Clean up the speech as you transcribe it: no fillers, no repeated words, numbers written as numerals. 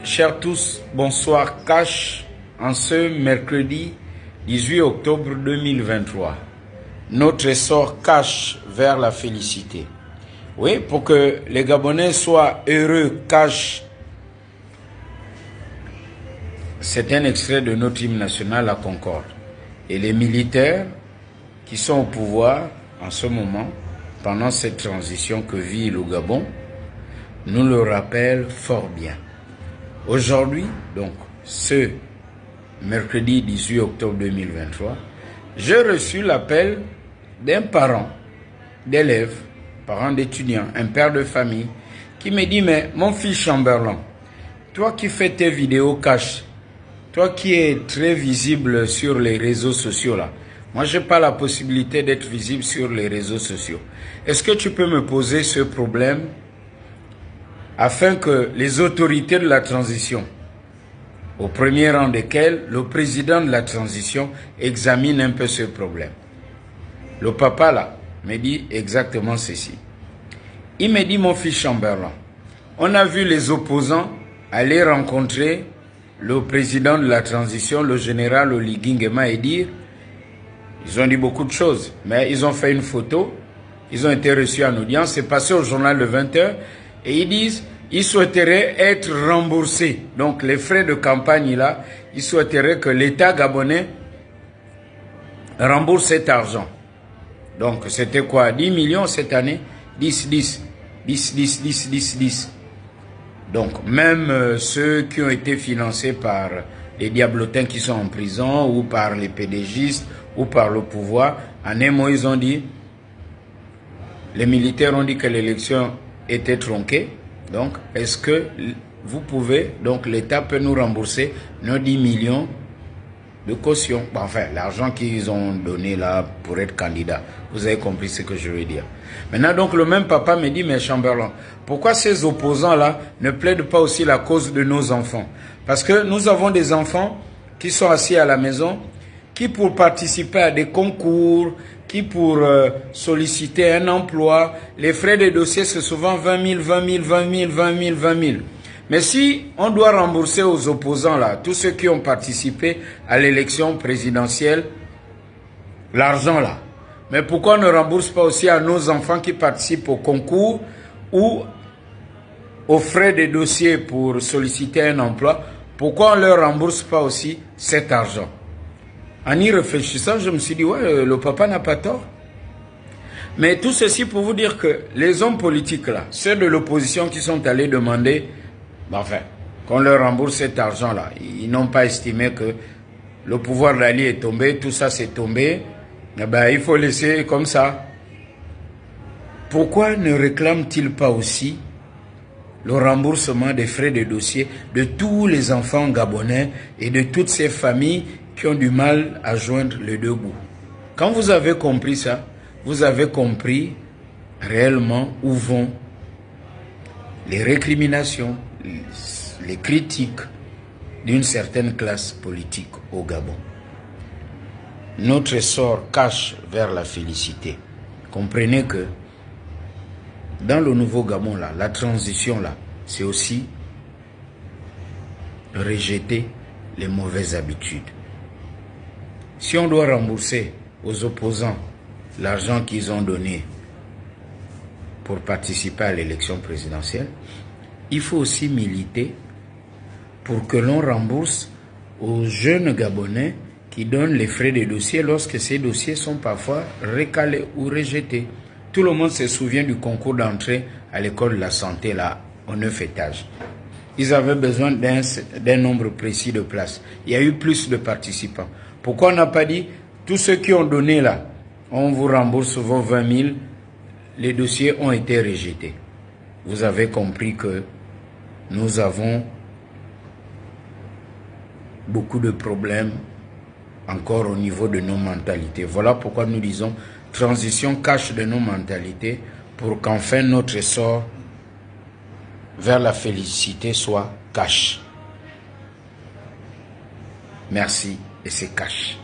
Chers tous, bonsoir Cash en ce mercredi 18 octobre 2023. Notre essor Cash vers la félicité. Oui, pour que les Gabonais soient heureux, Cash. C'est un extrait de notre hymne national, la Concorde. Et les militaires qui sont au pouvoir en ce moment, pendant cette transition que vit le Gabon, nous le rappellent fort bien. Aujourd'hui, donc, ce mercredi 18 octobre 2023, j'ai reçu l'appel d'un parent d'élève, parent d'étudiant, un père de famille, qui me dit, mais mon fils Chamberlain, toi qui fais tes vidéos Cash, toi qui es très visible sur les réseaux sociaux là, moi j'ai pas la possibilité d'être visible sur les réseaux sociaux. Est-ce que tu peux me poser ce problème afin que les autorités de la transition, au premier rang desquelles le président de la transition, examine un peu ce problème? Le papa là me dit exactement ceci. Il me dit, mon fils Chamberlain, on a vu les opposants aller rencontrer le président de la transition, le général Oligui Nguema, et dire, ils ont dit beaucoup de choses, mais ils ont fait une photo, ils ont été reçus en audience, c'est passé au journal de 20h, et ils disent, ils souhaiteraient être remboursés. Donc les frais de campagne là, ils souhaiteraient que l'État gabonais rembourse cet argent. Donc c'était quoi? 10 millions cette année? 10. Donc même ceux qui ont été financés par les diablotins qui sont en prison, ou par les PDGistes, ou par le pouvoir, en un mot ils ont dit, les militaires ont dit que l'élection était tronquée. Donc, est-ce que vous pouvez, donc l'État peut nous rembourser nos 10 millions de caution? Enfin, l'argent qu'ils ont donné là pour être candidat. Vous avez compris ce que je veux dire. Maintenant, donc, le même papa me dit, mais Chamberlain, pourquoi ces opposants-là ne plaident pas aussi la cause de nos enfants? Parce que nous avons des enfants qui sont assis à la maison, qui pour participer à des concours, qui pour solliciter un emploi, les frais de dossier c'est souvent 20 000. Mais si on doit rembourser aux opposants là, tous ceux qui ont participé à l'élection présidentielle, l'argent là, mais pourquoi on ne rembourse pas aussi à nos enfants qui participent au concours ou aux frais de dossier pour solliciter un emploi? Pourquoi on ne leur rembourse pas aussi cet argent? En y réfléchissant, je me suis dit, ouais, le papa n'a pas tort. Mais tout ceci pour vous dire que les hommes politiques là, ceux de l'opposition qui sont allés demander, enfin, qu'on leur rembourse cet argent là, ils n'ont pas estimé que le pouvoir d'Ali est tombé, tout ça c'est tombé, eh ben, il faut laisser comme ça. Pourquoi ne réclament-ils pas aussi le remboursement des frais de dossier de tous les enfants gabonais et de toutes ces familles qui ont du mal à joindre les deux bouts? Quand vous avez compris ça, vous avez compris réellement où vont les récriminations, les critiques d'une certaine classe politique au Gabon. Notre essor Cash vers la félicité. Comprenez que dans le nouveau Gabon là, la transition là, c'est aussi rejeter les mauvaises habitudes. Si on doit rembourser aux opposants l'argent qu'ils ont donné pour participer à l'élection présidentielle, il faut aussi militer pour que l'on rembourse aux jeunes Gabonais qui donnent les frais de dossier lorsque ces dossiers sont parfois recalés ou rejetés. Tout le monde se souvient du concours d'entrée à l'école de la santé là, au 9 étages. Ils avaient besoin d'un nombre précis de places. Il y a eu plus de participants. Pourquoi on n'a pas dit, tous ceux qui ont donné là, on vous rembourse vos 20 000, les dossiers ont été rejetés. Vous avez compris que nous avons beaucoup de problèmes encore au niveau de nos mentalités. Voilà pourquoi nous disons transition Cash de nos mentalités pour qu'enfin notre essor vers la félicité soit Cash. Merci et c'est Cash.